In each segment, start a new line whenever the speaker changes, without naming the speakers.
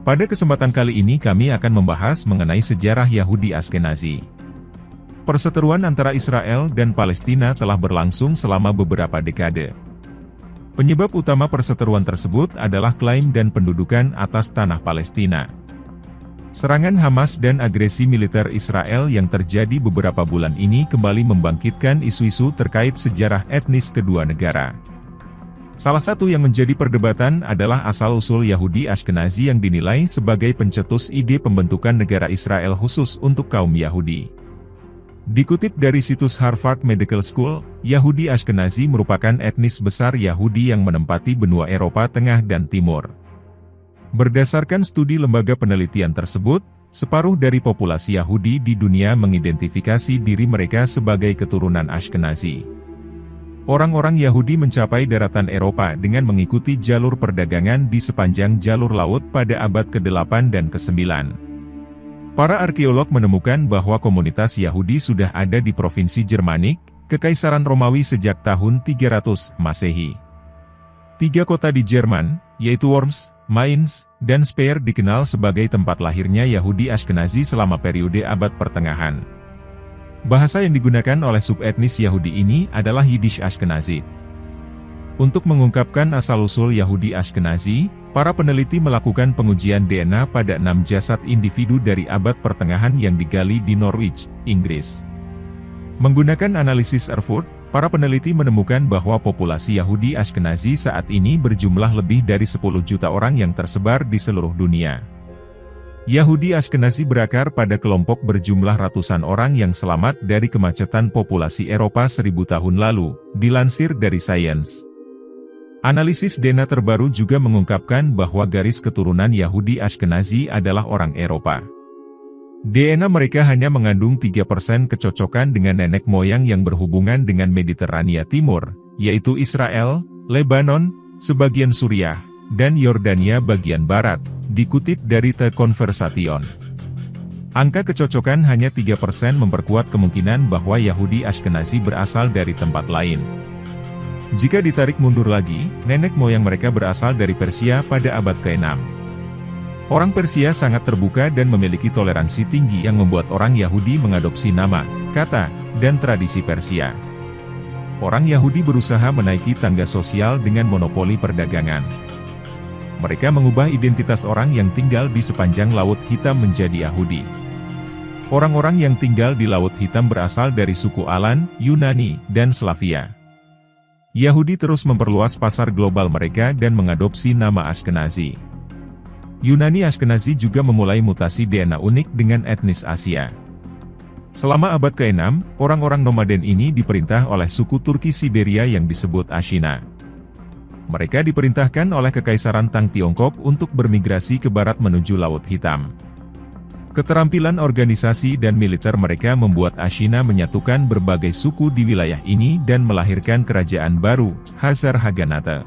Pada kesempatan kali ini kami akan membahas mengenai sejarah Yahudi Ashkenazi. Perseteruan antara Israel dan Palestina telah berlangsung selama beberapa dekade. Penyebab utama perseteruan tersebut adalah klaim dan pendudukan atas tanah Palestina. Serangan Hamas dan agresi militer Israel yang terjadi beberapa bulan ini kembali membangkitkan isu-isu terkait sejarah etnis kedua negara. Salah satu yang menjadi perdebatan adalah asal-usul Yahudi Ashkenazi yang dinilai sebagai pencetus ide pembentukan negara Israel khusus untuk kaum Yahudi. Dikutip dari situs Harvard Medical School, Yahudi Ashkenazi merupakan etnis besar Yahudi yang menempati benua Eropa Tengah dan Timur. Berdasarkan studi lembaga penelitian tersebut, separuh dari populasi Yahudi di dunia mengidentifikasi diri mereka sebagai keturunan Ashkenazi. Orang-orang Yahudi mencapai daratan Eropa dengan mengikuti jalur perdagangan di sepanjang jalur laut pada abad ke-8 dan ke-9. Para arkeolog menemukan bahwa komunitas Yahudi sudah ada di provinsi Germanik, Kekaisaran Romawi sejak tahun 300 Masehi. 3 kota di Jerman, yaitu Worms, Mainz, dan Speyer dikenal sebagai tempat lahirnya Yahudi Ashkenazi selama periode abad pertengahan. Bahasa yang digunakan oleh subetnis Yahudi ini adalah Yiddish Ashkenazi. Untuk mengungkapkan asal-usul Yahudi Ashkenazi, para peneliti melakukan pengujian DNA pada 6 jasad individu dari abad pertengahan yang digali di Norwich, Inggris. Menggunakan analisis Erfurt, para peneliti menemukan bahwa populasi Yahudi Ashkenazi saat ini berjumlah lebih dari 10 juta orang yang tersebar di seluruh dunia. Yahudi Ashkenazi berakar pada kelompok berjumlah ratusan orang yang selamat dari kemacetan populasi Eropa 1000 tahun lalu, dilansir dari Science. Analisis DNA terbaru juga mengungkapkan bahwa garis keturunan Yahudi Ashkenazi adalah orang Eropa. DNA mereka hanya mengandung 3% kecocokan dengan nenek moyang yang berhubungan dengan Mediterania Timur, yaitu Israel, Lebanon, sebagian Suriah, dan Yordania bagian barat, dikutip dari The Conversation. Angka kecocokan hanya 3% memperkuat kemungkinan bahwa Yahudi Ashkenazi berasal dari tempat lain. Jika ditarik mundur lagi, nenek moyang mereka berasal dari Persia pada abad ke-6. Orang Persia sangat terbuka dan memiliki toleransi tinggi yang membuat orang Yahudi mengadopsi nama, kata, dan tradisi Persia. Orang Yahudi berusaha menaiki tangga sosial dengan monopoli perdagangan. Mereka mengubah identitas orang yang tinggal di sepanjang Laut Hitam menjadi Yahudi. Orang-orang yang tinggal di Laut Hitam berasal dari suku Alan, Yunani, dan Slavia. Yahudi terus memperluas pasar global mereka dan mengadopsi nama Ashkenazi. Yunani Ashkenazi juga memulai mutasi DNA unik dengan etnis Asia. Selama abad ke-6, orang-orang nomaden ini diperintah oleh suku Turki Siberia yang disebut Ashina. Mereka diperintahkan oleh Kekaisaran Tang Tiongkok untuk bermigrasi ke barat menuju Laut Hitam. Keterampilan organisasi dan militer mereka membuat Ashina menyatukan berbagai suku di wilayah ini dan melahirkan kerajaan baru, Khazar Haganate.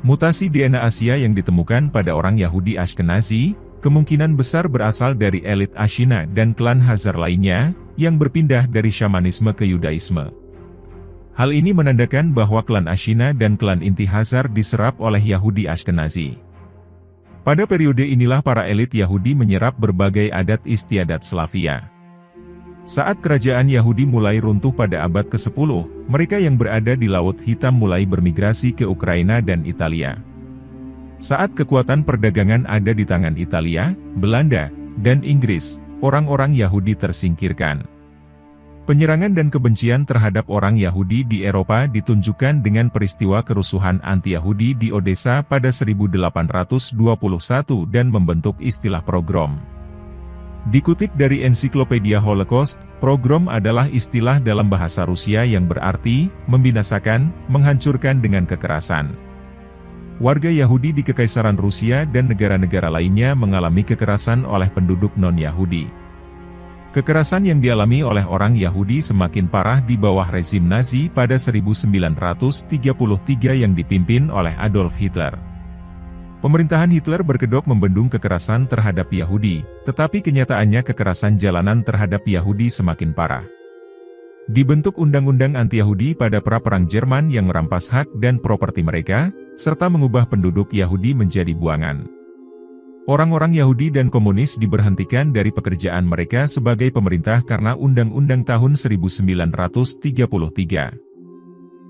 Mutasi DNA Asia yang ditemukan pada orang Yahudi Ashkenazi, kemungkinan besar berasal dari elit Ashina dan klan Khazar lainnya, yang berpindah dari Syamanisme ke Yudaisme. Hal ini menandakan bahwa klan Ashina dan klan inti Khazar diserap oleh Yahudi Ashkenazi. Pada periode inilah para elit Yahudi menyerap berbagai adat istiadat Slavia. Saat kerajaan Yahudi mulai runtuh pada abad ke-10, mereka yang berada di Laut Hitam mulai bermigrasi ke Ukraina dan Italia. Saat kekuatan perdagangan ada di tangan Italia, Belanda, dan Inggris, orang-orang Yahudi tersingkirkan. Penyerangan dan kebencian terhadap orang Yahudi di Eropa ditunjukkan dengan peristiwa kerusuhan anti-Yahudi di Odessa pada 1821 dan membentuk istilah pogrom. Dikutip dari ensiklopedia Holocaust, pogrom adalah istilah dalam bahasa Rusia yang berarti membinasakan, menghancurkan dengan kekerasan. Warga Yahudi di Kekaisaran Rusia dan negara-negara lainnya mengalami kekerasan oleh penduduk non-Yahudi. Kekerasan yang dialami oleh orang Yahudi semakin parah di bawah rezim Nazi pada 1933 yang dipimpin oleh Adolf Hitler. Pemerintahan Hitler berkedok membendung kekerasan terhadap Yahudi, tetapi kenyataannya kekerasan jalanan terhadap Yahudi semakin parah. Dibentuk undang-undang anti-Yahudi pada pra-perang Jerman yang merampas hak dan properti mereka, serta mengubah penduduk Yahudi menjadi buangan. Orang-orang Yahudi dan komunis diberhentikan dari pekerjaan mereka sebagai pemerintah karena Undang-Undang tahun 1933.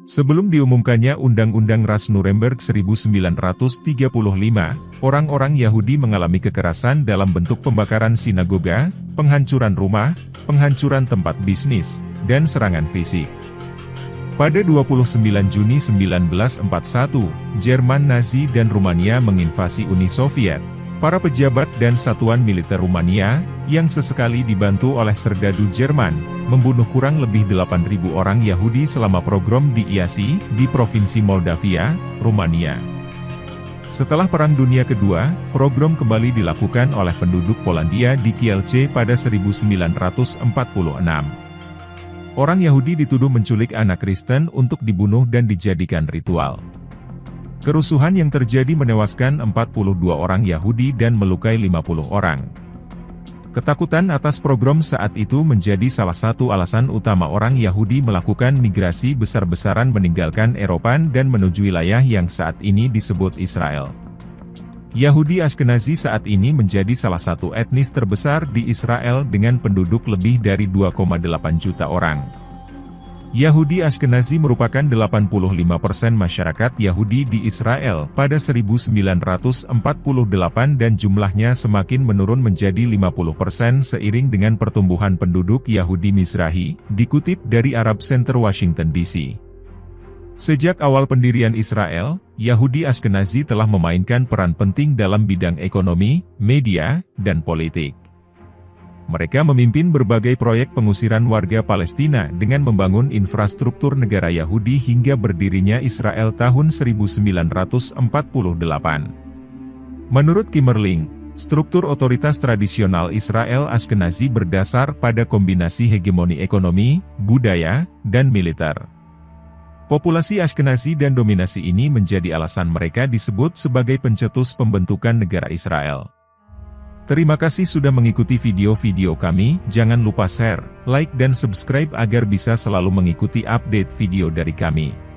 Sebelum diumumkannya Undang-Undang Ras Nuremberg 1935, orang-orang Yahudi mengalami kekerasan dalam bentuk pembakaran sinagoga, penghancuran rumah, penghancuran tempat bisnis, dan serangan fisik. Pada 29 Juni 1941, Jerman Nazi dan Rumania menginvasi Uni Soviet. Para pejabat dan satuan militer Rumania, yang sesekali dibantu oleh serdadu Jerman, membunuh kurang lebih 8.000 orang Yahudi selama pogrom di Iasi, di Provinsi Moldavia, Rumania. Setelah Perang Dunia Kedua, pogrom kembali dilakukan oleh penduduk Polandia di Kielce pada 1946. Orang Yahudi dituduh menculik anak Kristen untuk dibunuh dan dijadikan ritual. Kerusuhan yang terjadi menewaskan 42 orang Yahudi dan melukai 50 orang. Ketakutan atas pogrom saat itu menjadi salah satu alasan utama orang Yahudi melakukan migrasi besar-besaran meninggalkan Eropa dan menuju wilayah yang saat ini disebut Israel. Yahudi Ashkenazi saat ini menjadi salah satu etnis terbesar di Israel dengan penduduk lebih dari 2,8 juta orang. Yahudi Ashkenazi merupakan 85% masyarakat Yahudi di Israel pada 1948 dan jumlahnya semakin menurun menjadi 50% seiring dengan pertumbuhan penduduk Yahudi Mizrahi, dikutip dari Arab Center Washington DC. Sejak awal pendirian Israel, Yahudi Ashkenazi telah memainkan peran penting dalam bidang ekonomi, media, dan politik. Mereka memimpin berbagai proyek pengusiran warga Palestina dengan membangun infrastruktur negara Yahudi hingga berdirinya Israel tahun 1948. Menurut Kimmerling, struktur otoritas tradisional Israel Ashkenazi berdasar pada kombinasi hegemoni ekonomi, budaya, dan militer. Populasi Ashkenazi dan dominasi ini menjadi alasan mereka disebut sebagai pencetus pembentukan negara Israel. Terima kasih sudah mengikuti video-video kami, jangan lupa share, like dan subscribe agar bisa selalu mengikuti update video dari kami.